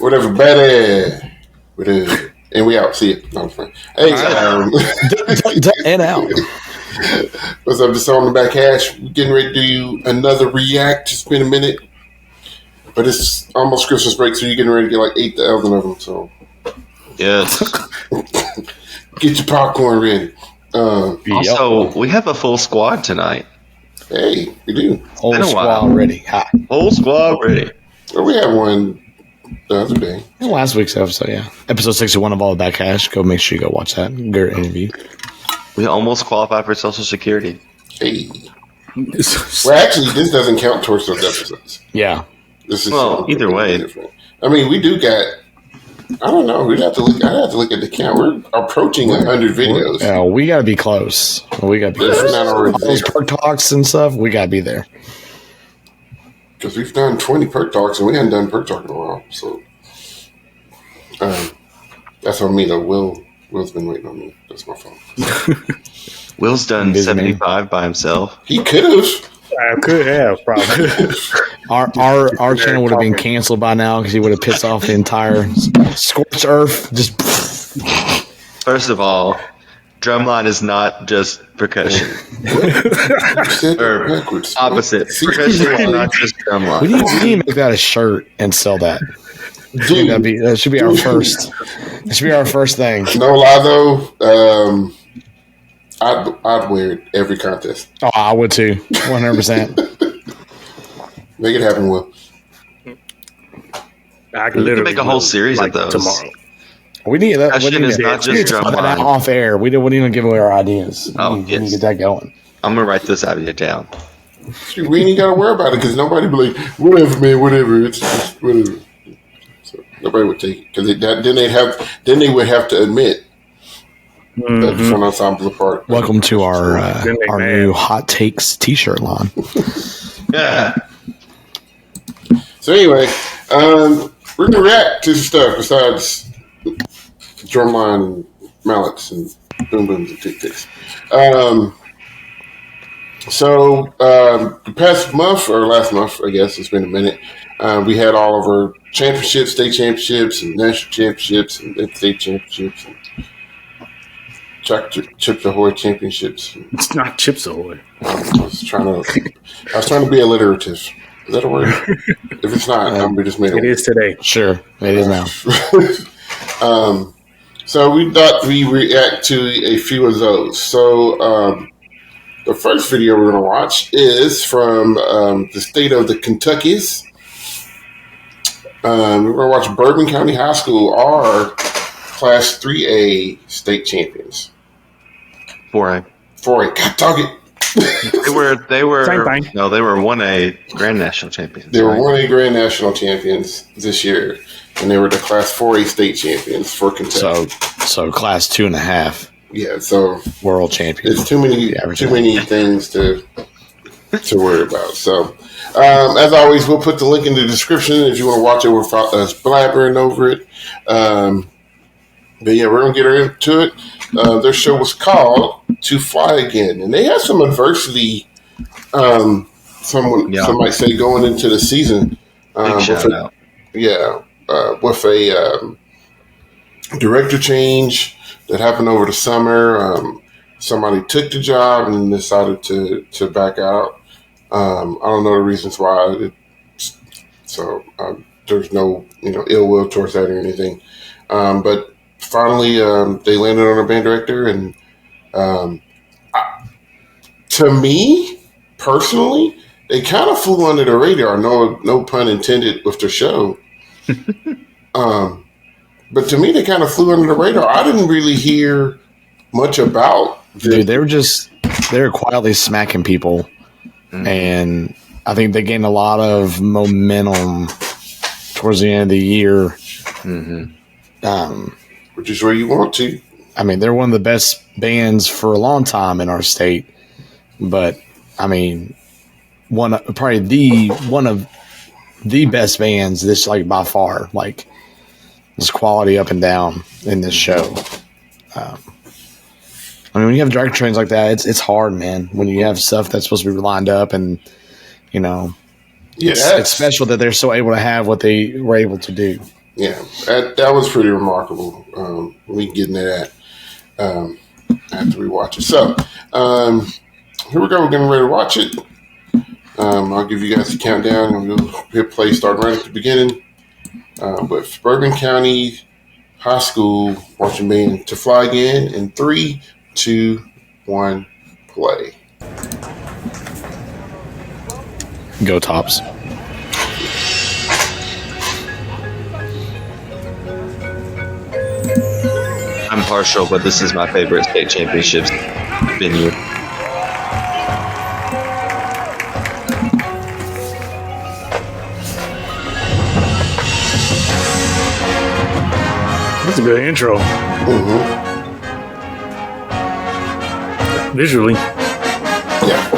Whatever, better. Whatever. And we out. See it. No, I'm fine. Hey, and out. What's up? Just on the back hash. We're getting ready to do another react. It's been a minute. But it's almost Christmas break, so you're getting ready to get like 8,000 of them. So, yes. Get your popcorn ready. Also, we have a full squad tonight. Hey, we do. Whole squad ready. Hi. Whole squad ready. Well, we had one the other day. Last week's episode, yeah. Episode 61 of All the Back Hash. Go make sure you go watch that. Great interview. We almost qualified for Social Security. Hey. Well, actually, this doesn't count towards those episodes. Yeah. This is either way. Different. I mean, we do got. I don't know. I'd have to look at the count. We're approaching 100 videos. Yeah, we got to be close. We got to be close. Not already all those perk talks and stuff, we got to be there. Because we've done 20 perk talks and we hadn't done perk talk in a while. So that's on me, though. Will's been waiting on me. That's my fault. Will's done 75 by himself. He could have. I could have, probably. Our channel would have been canceled by now because he would have pissed off the entire scorched earth. Just first of all, drumline is not just percussion. Or opposite. Percussion is not just drumline. We need to make that a shirt and sell that. Dude, that should be our first. That should be our first thing. No lie though. I'd wear it every contest. Oh, I would too, 100%. Make it happen, Will. I can literally make a whole series of those tomorrow. We need that. That is not just drumline. Off air, we don't even give away our ideas. Oh, we need to get that going. I'm gonna write this idea down. We ain't got to worry about it because nobody be like, whatever, man, whatever. It's just whatever. So nobody would take it because then they would have to admit. That front ensemble apart. Welcome to our new hot takes T-shirt line. Yeah. So anyway, we're gonna react to some stuff besides drumline and mallets and boom booms and tick ticks. So the past month or last month, I guess it's been a minute. We had all of our championships, state championships, and national championships, and state championships. And Chips Ahoy championships. It's not Chips Ahoy. I was trying to be alliterative. Is that a word? If it's not, we just made it. It is today. Sure, it is now. So we thought we'd react to a few of those. So the first video we're going to watch is from the state of the Kentuckies. We're going to watch Bourbon County High School, our Class 3A state champions. 4A. God dog it. They were Same thing. No, they were 1A Grand National champions. They were 1A Grand National champions this year, and they were the Class 4A state champions for Kentucky. So Class 2.5. Yeah, so world champions. It's too many things to worry about. So, as always, we'll put the link in the description if you want to watch it without us blabbering over it. But yeah, we're gonna get into it. Their show was called "To Fly Again," and they had some adversity. Some might say going into the season. With a director change that happened over the summer. Somebody took the job and decided to back out. I don't know the reasons why. There's no ill will towards that or anything. But finally, they landed on a band director, and to me personally, they kind of flew under the radar. No pun intended with their show. But to me, they kind of flew under the radar. I didn't really hear much about them. Dude, they were quietly smacking people, and I think they gained a lot of momentum towards the end of the year. Which is where you want to. I mean, they're one of the best bands for a long time in our state, but I mean, one of the best bands. This by far, this quality up and down in this show. I mean, when you have director trains like that, it's hard, man. When you have stuff that's supposed to be lined up, and it's special that they're so able to have what they were able to do. Yeah, that was pretty remarkable. We can get into that after we watch it. So here we go. We're getting ready to watch it. I'll give you guys a countdown, and we'll hit play, start right at the beginning. But Bourbon County High School marching band to fly again in 3, 2, 1, play. Go Tops. I'm partial, but this is my favorite state championships venue. That's a good intro. Mm-hmm. Visually. Yeah.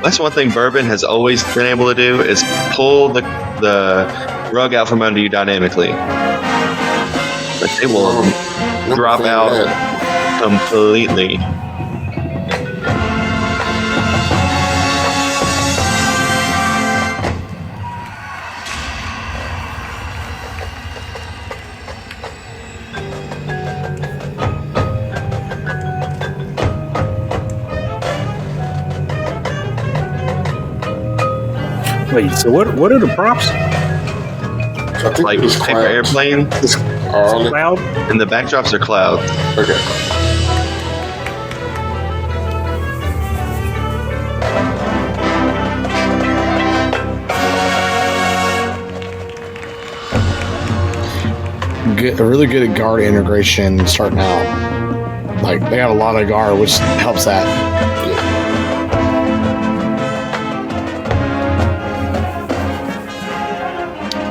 That's one thing Bourbon has always been able to do is pull the rug out from under you dynamically. But they will drop out completely. Wait, so what are the props? I think Like it was paper clouds. airplane, Cloud? and the backdrops are clouds. Okay. A really good guard integration starting out. Like they have a lot of guard, which helps that.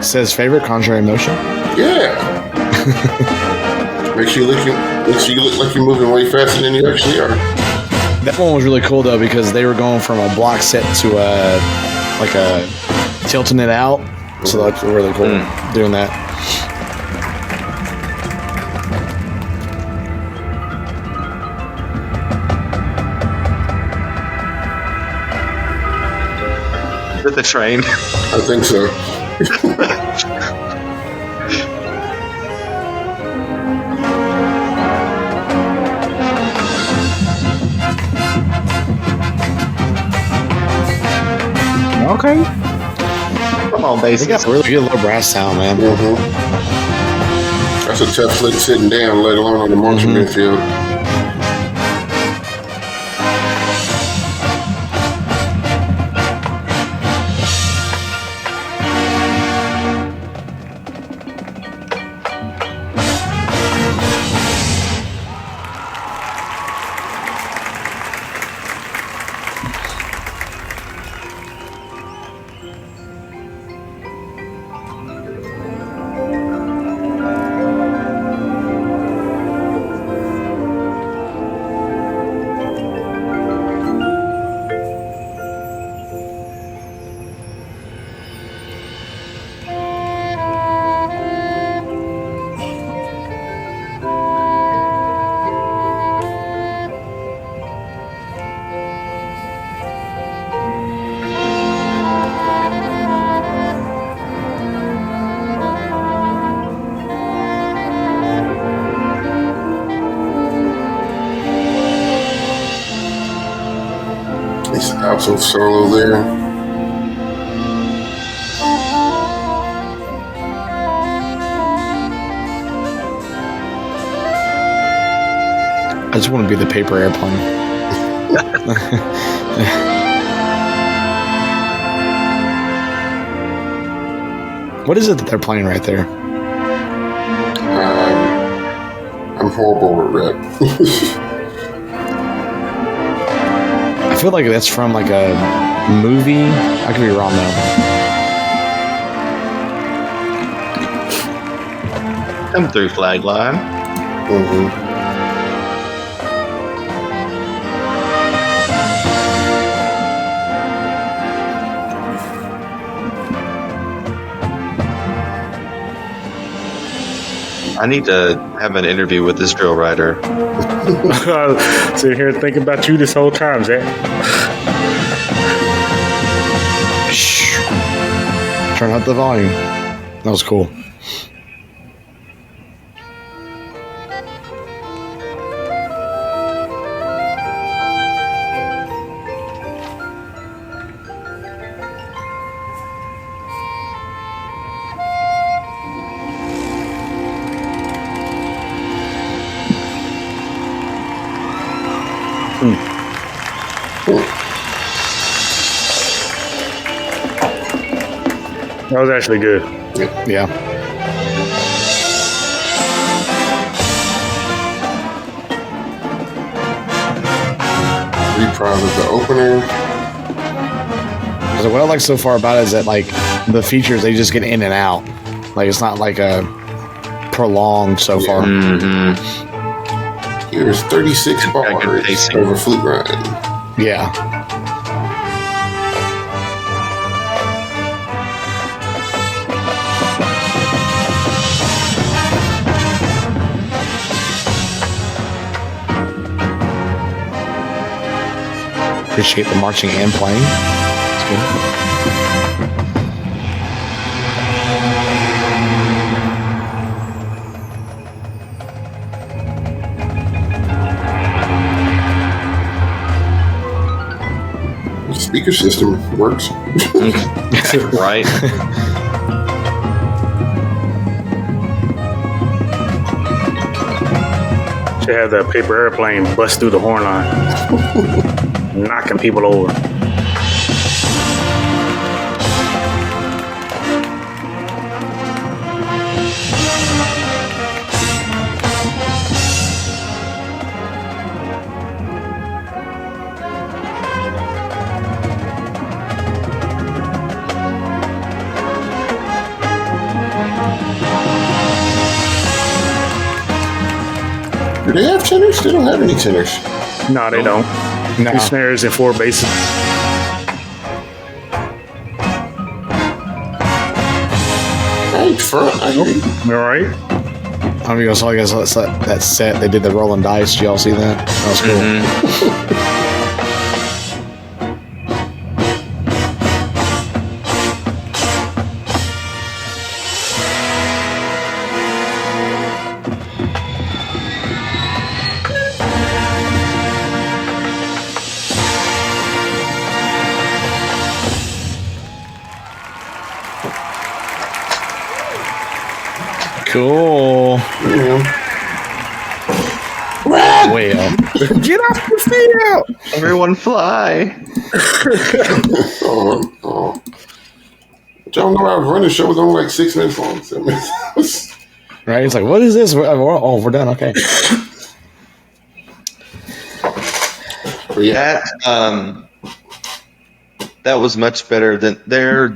Says favorite contrary motion. Yeah. Make sure you look like you're moving way faster than you actually are. That one was really cool though because they were going from a block set to a tilting it out. So that's really cool doing that. Is it the train? I think so. Okay. Come on, They basis. got a really good low brass sound, man. Mm-hmm. That's a tough slick sitting down, let alone on the marching band field. Nice alto solo there. I just want to be the paper airplane. What is it that they're playing right there? I'm horrible with rap. I feel like that's from like a movie. I could be wrong though. Come through, flag line. Mm-hmm. I need to have an interview with this drill writer. Sitting here thinking about you this whole time, Zach. Shh. Turn up the volume. That was cool. That was actually good. Yeah. Reprise of the opener. So what I like so far about it is that like the features they just get in and out. Like it's not like a prolonged so far. Here's 36 bars over Flute Run. Yeah. Appreciate the marching and playing. It's good. The speaker system works. Right. Should have that paper airplane bust through the horn line, knocking people over. Do they have tenors? They don't have any tenors. No, they don't. No. 2 snares and 4 basses. Hey, front. I hear you. All right. I don't know if you saw that set. They did the rolling dice. Did y'all see that? That was cool. Cool. Yeah. Well, Get off the field! Everyone fly. Oh. But y'all know I was running the show was only like 6 minutes long. So, right? It's like, what is this? We're done. Okay. but yeah. That was much better than their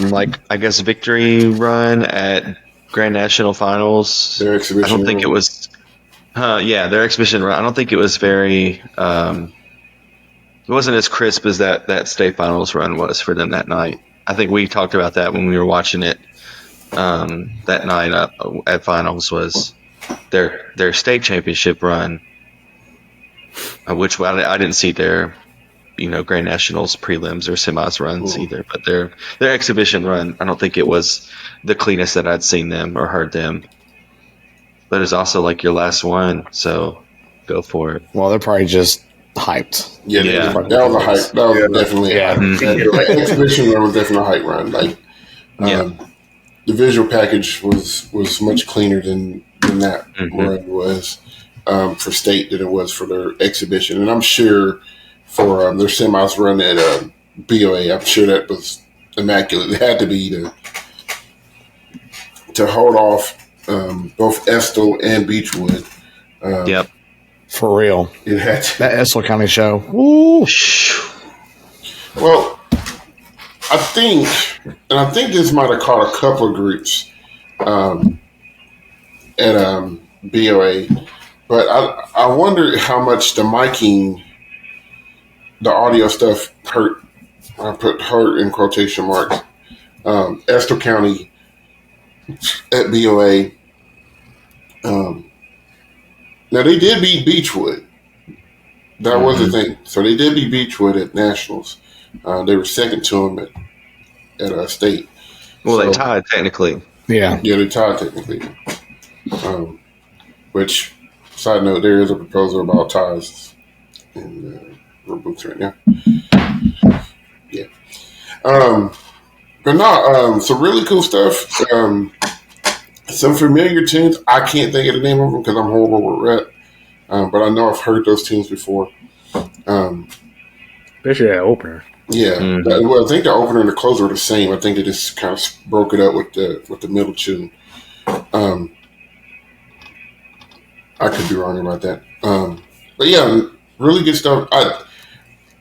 like I guess victory run at Grand National Finals. Their exhibition I don't think run. it was. Their exhibition run. I don't think it was very. It wasn't as crisp as that state finals run was for them that night. I think we talked about that when we were watching it. That night at finals was their state championship run, which I didn't see their Grand Nationals prelims or semis runs either, but their exhibition run, I don't think it was the cleanest that I'd seen them or heard them. But it's also like your last one, so go for it. Well, they're probably just hyped. Yeah. Yeah. That was a hype. That was definitely a hype. That exhibition run was definitely a hype run. Like, the visual package was much cleaner than that run was for state than it was for their exhibition. And I'm sure for their semis run at BOA, I'm sure that was immaculate. It had to be to hold off both Estill and Beechwood. Yep. For real. It had to. That Estill County show. Woo. Well, I think this might have caught a couple of groups at BOA, but I wonder how much the miking, the audio stuff hurt. I put hurt in quotation marks. Estill County at BOA. Now they did beat Beechwood. That was the thing. So they did beat Beechwood at Nationals. They were second to them at state. Well, they So- tied technically. Yeah. Yeah, they tied technically. Which, side note, there is a proposal about ties in rule books right now. Yeah. But no, some really cool stuff. Some familiar tunes. I can't think of the name of them because I'm horrible with rap. But I know I've heard those tunes before. Especially that opener. Yeah. Mhm. Well, I think the opener and the closer are the same. I think they just kind of broke it up with the middle tune. I could be wrong about that. But yeah, really good stuff.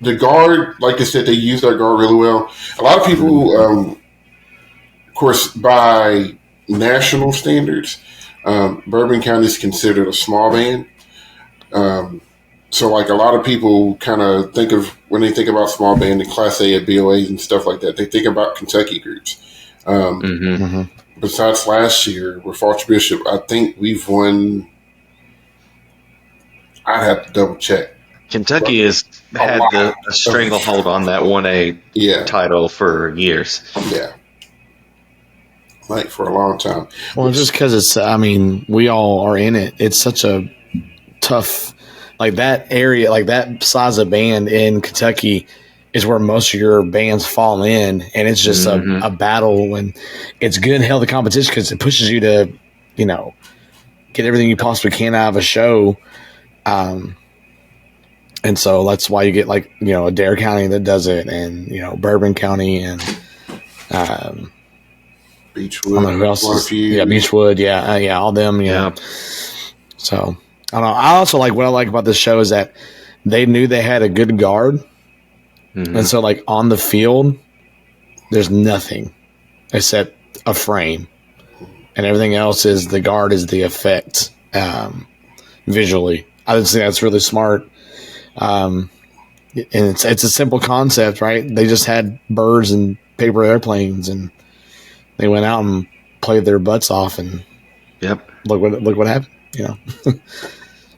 The guard, like I said, they use that guard really well. A lot of people, of course, by national standards, Bourbon County is considered a small band. So, like, a lot of people kind of think of, when they think about small band and Class A at BOAs and stuff like that, they think about Kentucky groups. Besides last year with Archbishop, I think we've won. I'd have to double check. Kentucky has had the stranglehold on that 1A Yeah, title for years. yeah, like for a long time. Well, just because it's, I mean, we all are in it. It's such a tough, like that area, like that size of band in Kentucky is where most of your bands fall in. And it's just a battle, and it's good healthy competition because it pushes you to, you know, get everything you possibly can out of a show. And so that's why you get, like, you know, Adair County that does it, and, you know, Bourbon County, and Beechwood, I don't know who else one is, of you. yeah, Beechwood, yeah, all them, yeah. So I don't know. I also like, what I like about this show is that they knew they had a good guard, and so, like, on the field, there's nothing except a frame, and everything else is the guard is the effect visually. I just think that's really smart. And it's a simple concept, right? They just had birds and paper airplanes, and they went out and played their butts off, and look what happened. You know.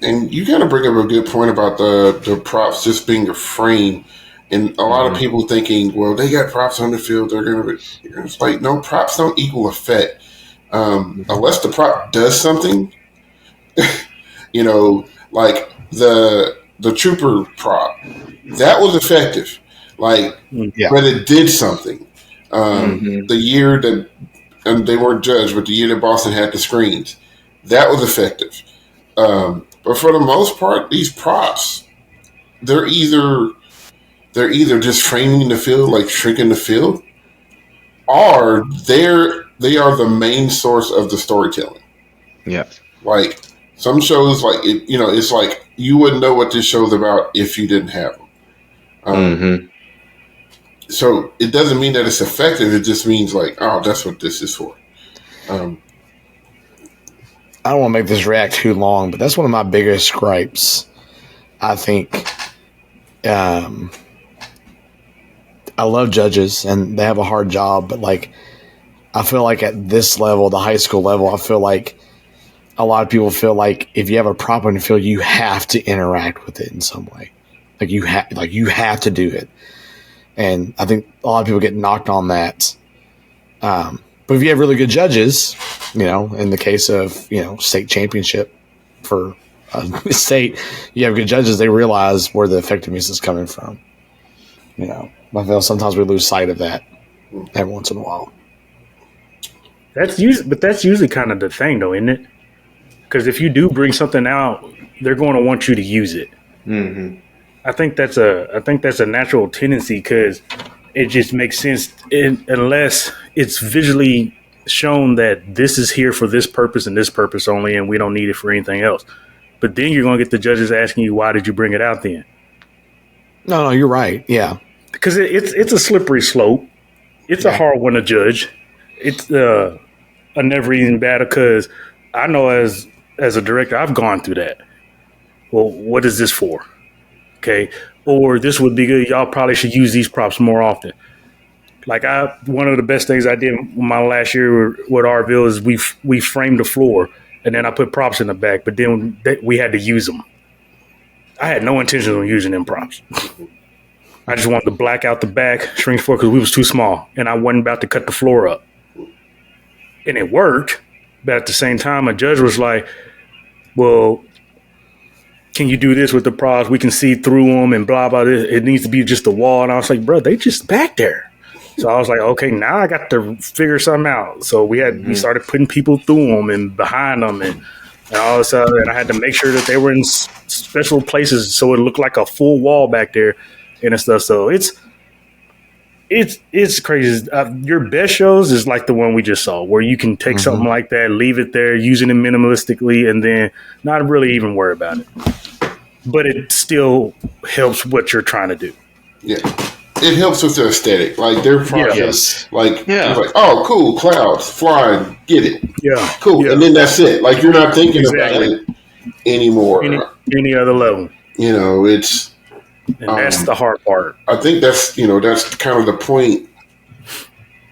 And you kind of bring up a good point about the props just being a frame, and a lot of people thinking, well, they got props on the field, they're gonna be. It's like, no, props don't equal effect unless the prop does something. You know, like the trooper prop, that was effective. Like, but it did something. The year that, and they weren't judged, but the year that Boston had the screens, that was effective. But for the most part, these props, they're either just framing the field, like shrinking the field, or they are the main source of the storytelling. Yeah. Like, some shows, like, it, you know, it's like you wouldn't know what this show's about if you didn't have them. So it doesn't mean that it's effective. It just means, like, oh, that's what this is for. I don't want to make this react too long, but that's one of my biggest gripes. I think I love judges, and they have a hard job, but, like, I feel like at this level, the high school level, I feel like a lot of people feel like if you have a prop on the field, you have to interact with it in some way. Like, you have to do it. And I think a lot of people get knocked on that. But if you have really good judges, you know, in the case of, you know, state championship for state, you have good judges, they realize where the effectiveness is coming from. You know, I feel sometimes we lose sight of that every once in a while. That's usually kind of the thing, though, isn't it? Because if you do bring something out, they're going to want you to use it. I think that's a natural tendency, because it just makes sense unless it's visually shown that this is here for this purpose and this purpose only, and we don't need it for anything else. But then you're going to get the judges asking you, why did you bring it out then? No, you're right. Yeah. Because it's a slippery slope. It's a hard one to judge. It's a never-ending battle, because I know as a director, I've gone through that. Well, what is this for? Okay. Or this would be good. Y'all probably should use these props more often. Like, one of the best things I did my last year with Arville is we framed the floor, and then I put props in the back, but then we had to use them. I had no intention on using them props. I just wanted to black out the back, shrink the floor, because we was too small, and I wasn't about to cut the floor up. and it worked. But at the same time, a judge was like, well, can you do this with the props? We can see through them and blah, blah. It needs to be just a wall. And I was like, bro, they just back there. So I was like, okay, now I got to figure something out. So we started putting people through them and behind them. And all of a sudden, I had to make sure that they were in special places so it looked like a full wall back there and stuff. So it's crazy. Your best shows is like the one we just saw, where you can take something like that, leave it there, using it minimalistically, and then not really even worry about it. But it still helps what you're trying to do. Yeah. It helps with the aesthetic. Like their process. Like, yeah. Like, oh, cool, clouds, flying, get it. Yeah. Cool. Yeah. And then that's it. Like you're not thinking about it anymore. Any other level. You know, it's and that's the hard part. I think that's kind of the point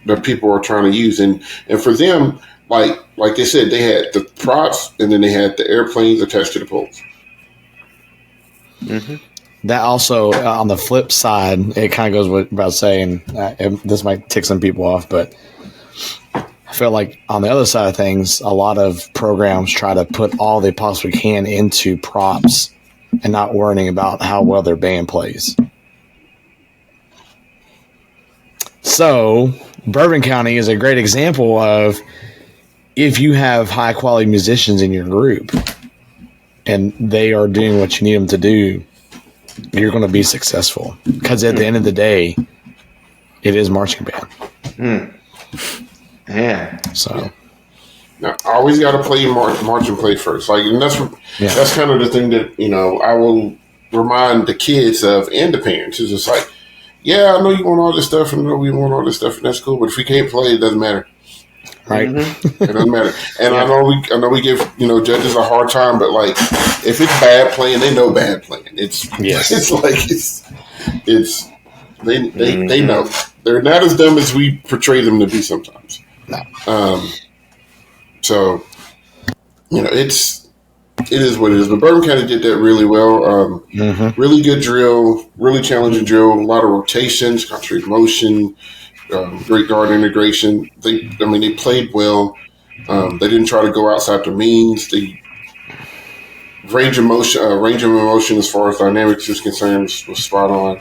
that people are trying to use. And for them, like they said, they had the props and then they had the airplanes attached to the poles. Mm-hmm. That also, on the flip side, it kind of goes without saying, this might tick some people off, but I feel like on the other side of things, a lot of programs try to put all they possibly can into props and not worrying about how well their band plays. So, Bourbon County is a great example of if you have high-quality musicians in your group and they are doing what you need them to do, you're going to be successful. Because at the end of the day, it is marching band. Yeah. So, now, I always got to play march and play first. Like, and that's kind of the thing that I will remind the kids of and the parents. It's just like, yeah, I know you want all this stuff, and I know we want all this stuff, and that's cool. But if we can't play, it doesn't matter. right? It doesn't matter. And I know we give judges a hard time, but like if it's bad playing, they know bad playing. It's they know they're not as dumb as we portray them to be sometimes. No. So it is what it is. But Bourbon County did that really well. Really good drill, really challenging drill. A lot of rotations, concentrated motion. Great guard integration. They played well. They didn't try to go outside their means. The range of emotion as far as dynamics is concerned was spot on.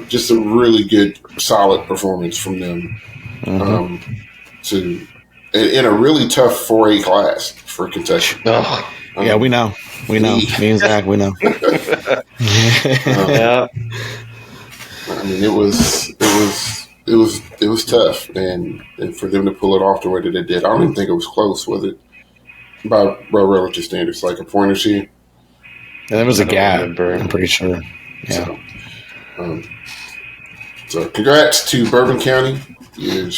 Just a really good, solid performance from them. In a really tough 4A class for Kentucky. Yeah, we know. Me and Zach, we know. Yeah. It was tough, and for them to pull it off the way that they did, I don't even think it was close, was it? By relative standards, like a point or two. And there was a gap, remember. I'm pretty sure. Yeah. So congrats to Bourbon County. You're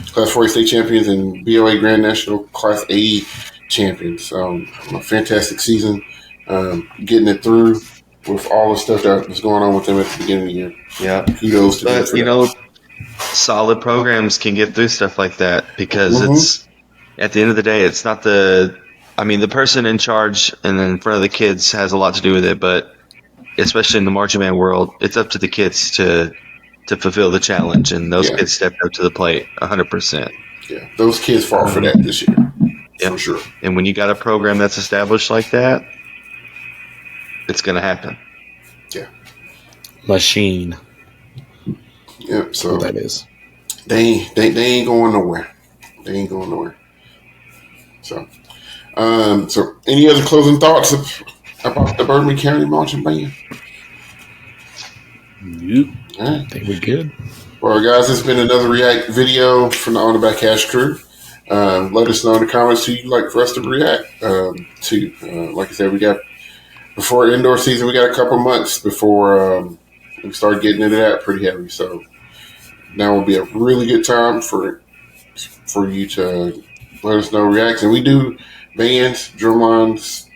Class 4A state champions and BOA Grand National Class A champions. A fantastic season. Getting it through with all the stuff that was going on with them at the beginning of the year. Yeah. Kudos to them for that. Solid programs can get through stuff like that because it's at the end of the day, it's not the person in charge and then in front of the kids has a lot to do with it, but especially in the marching band world, it's up to the kids to fulfill the challenge, and those kids stepped up to the plate 100%. Yeah, those kids fought for that this year, for sure. And when you got a program that's established like that, it's going to happen. Yeah. Machine. Yep. So what that is. They ain't going nowhere. They ain't going nowhere. So, any other closing thoughts about the Bourbon County Marching Band? Yep. All right. I think we're good. Well, guys, it's been another React video from the On the Back Cash crew. Let us know in the comments who you'd like for us to react to. Like I said, we got before indoor season, we got a couple months before we start getting into that pretty heavy. So now will be a really good time for you to let us know reacts. And we do bands, drum lines,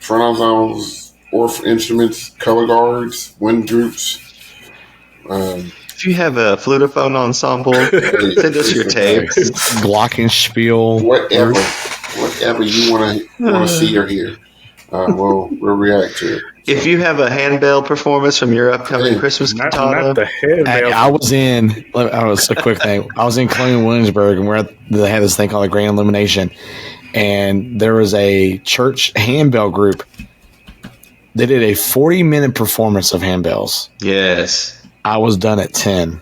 front ensembles, orff instruments, color guards, wind groups. If you have a flutophone ensemble, send us your tapes. Glockenspiel. Whatever you want to see or hear, we'll react to it. If you have a handbell performance from your upcoming Christmas Not cantata, the head. Hey, I was a quick thing. I was in Colonial Williamsburg, and they had this thing called the Grand Illumination, and there was a church handbell group. They did a 40-minute performance of handbells. yes. I was done at 10.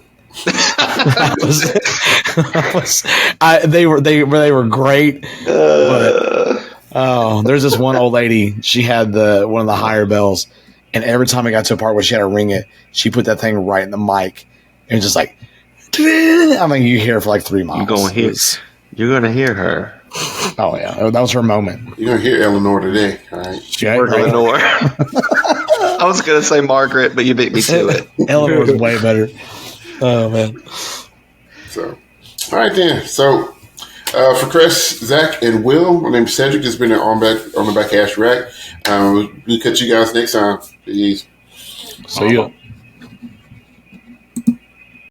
They were great, but there's this one old lady. She had one of the higher bells, and every time I got to a part where she had to ring it, she put that thing right in the mic, and just like, I mean, you hear it for like 3 miles. You're gonna hear her. Oh yeah, that was her moment. You're gonna hear Eleanor today, all right? Eleanor. I was gonna say Margaret, but you beat me to it. Eleanor's way better. Oh man. So, all right then. So, for Chris, Zach, and Will, my name's Cedric. It's been on the back Ash Rack. We'll catch you guys next time. Peace. So you.